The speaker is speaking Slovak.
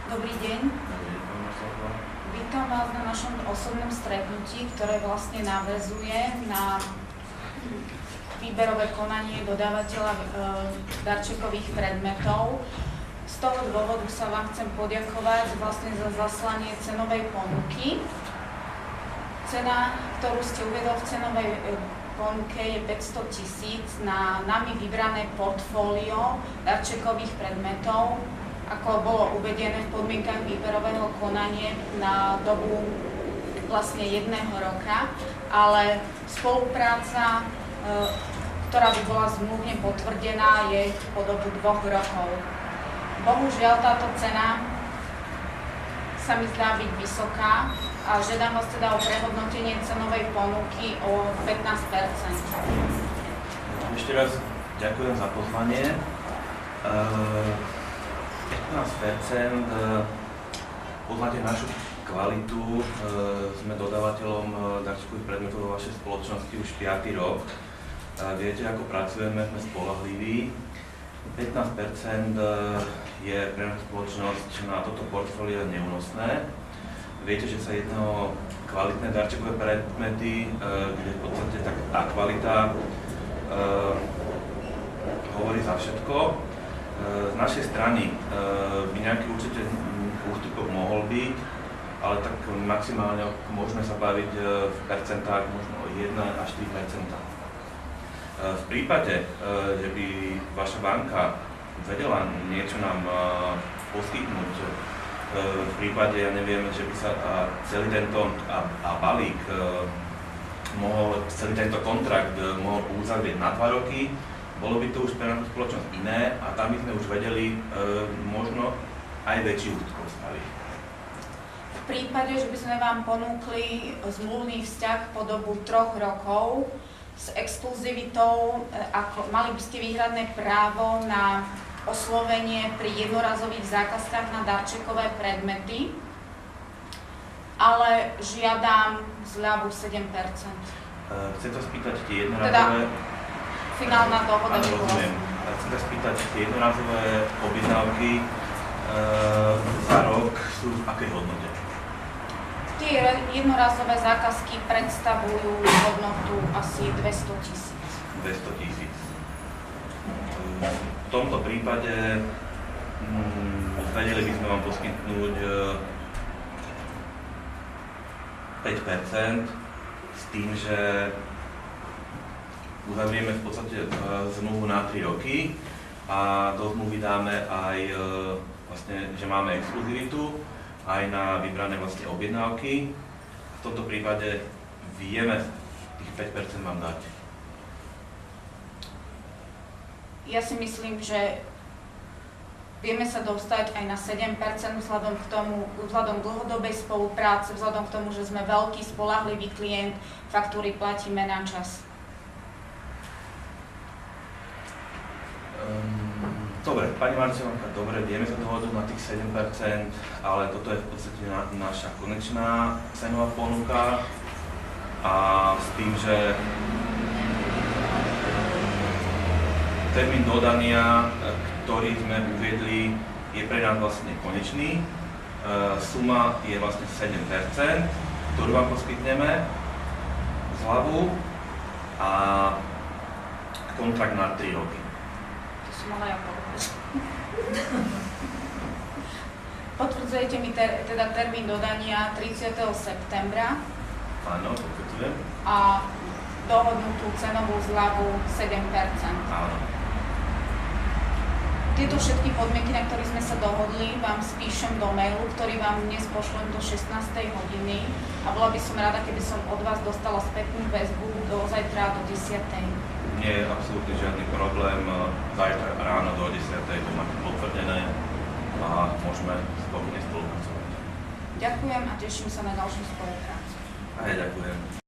Dobrý deň. Vítam vás na našom osobnom stretnutí, ktoré vlastne naväzuje na výberové konanie dodávateľa darčekových predmetov. Z toho dôvodu sa vám chcem poďakovať vlastne za zaslanie cenovej ponuky. Cena, ktorú ste uvedol v cenovej ponuke, je 500 000 na nami vybrané portfólio darčekových predmetov, ako bolo uvedené v podmienkach výberového konania na dobu vlastne 1 roka, ale spolupráca, ktorá by bola zmluvne potvrdená, je po dobu 2 rokov. Bohužiaľ táto cena sa mi zdá byť vysoká a žiadam vás teda o prehodnotenie cenovej ponuky o 15%. Ešte raz ďakujem za pozvanie. 15%, poznáte našu kvalitu, sme dodávateľom darčekových predmetov vo vašej spoločnosti už 5. rok. Viete, ako pracujeme, sme spoľahliví. 15% je pre našu spoločnosť na toto portfólio neúnosné. Viete, že sa jedná o kvalitné darčekové predmety, kde v podstate tá kvalita hovorí za všetko. Z našej strany by nejaký určite ústupok mohol byť, ale tak maximálne môžeme sa baviť v percentách možno o 1 až 3%. V prípade, že by vaša banka vedela niečo nám poskytnúť, v prípade, ja neviem, že by sa celý tento balík celý tento kontrakt mohol uzavrieť na 2 roky, bolo by to už pre našu spoločnosť iné a tam by sme už vedeli možno aj väčší ústupok staviť. V prípade, že by sme vám ponúkli zmluvný vzťah po dobu 3 rokov s exkluzivitou, mali by ste výhradné právo na oslovenie pri jednorazových zákazkách na darčekové predmety, ale žiadam zľavu 7%. Chcem sa spýtať tie jednorazové... Finálna dohoda. Rozumiem. Chcem sa spýtať, tie jednorazové objednávky za rok sú v akej hodnote? Tie jednorazové zákazky predstavujú hodnotu asi 200 000. 200 000. V tomto prípade vedeli by sme vám poskytnúť 5% s tým, že uzavrieme v podstate zmluvu na 3 roky a do zmluvy dáme aj vlastne, že máme exkluzivitu aj na vybrané vlastne objednávky. V tomto prípade vieme tých 5% vám dať. Ja si myslím, že vieme sa dostať aj na 7% vzhľadom k dlhodobej spolupráce, vzhľadom k tomu, že sme veľký spoľahlivý klient, faktúry platíme na čas. Dobre, pani Marcelovka, dobre, vieme sa dohodnúť na tých 7%, ale toto je v podstate naša konečná cenová ponuka a s tým, že termín dodania, ktorý sme uviedli, je pre nás vlastne konečný. Suma je vlastne 7%, ktorú vám poskytneme zľavu a kontrakt na 3 roky. Mala ja povedať. Potvrdzujete mi teda termín dodania 30. septembra. Áno, potvrdzujem. A dohodnutú cenovú zľavu 7%. Áno. Tieto všetky podmienky, na ktorých sme sa dohodli, vám spíšem do mailu, ktorý vám dnes pošlem do 16. hodiny a bola by som rada, keby som od vás dostala spätnú väzbu do zajtra do 10. Nie je absolútne žiadny problém. Zajtra ráno do 10. to máte potvrdené a môžeme spokojne spolupracovať. Ďakujem a teším sa na ďalšiu spoluprácu. A ja ďakujem.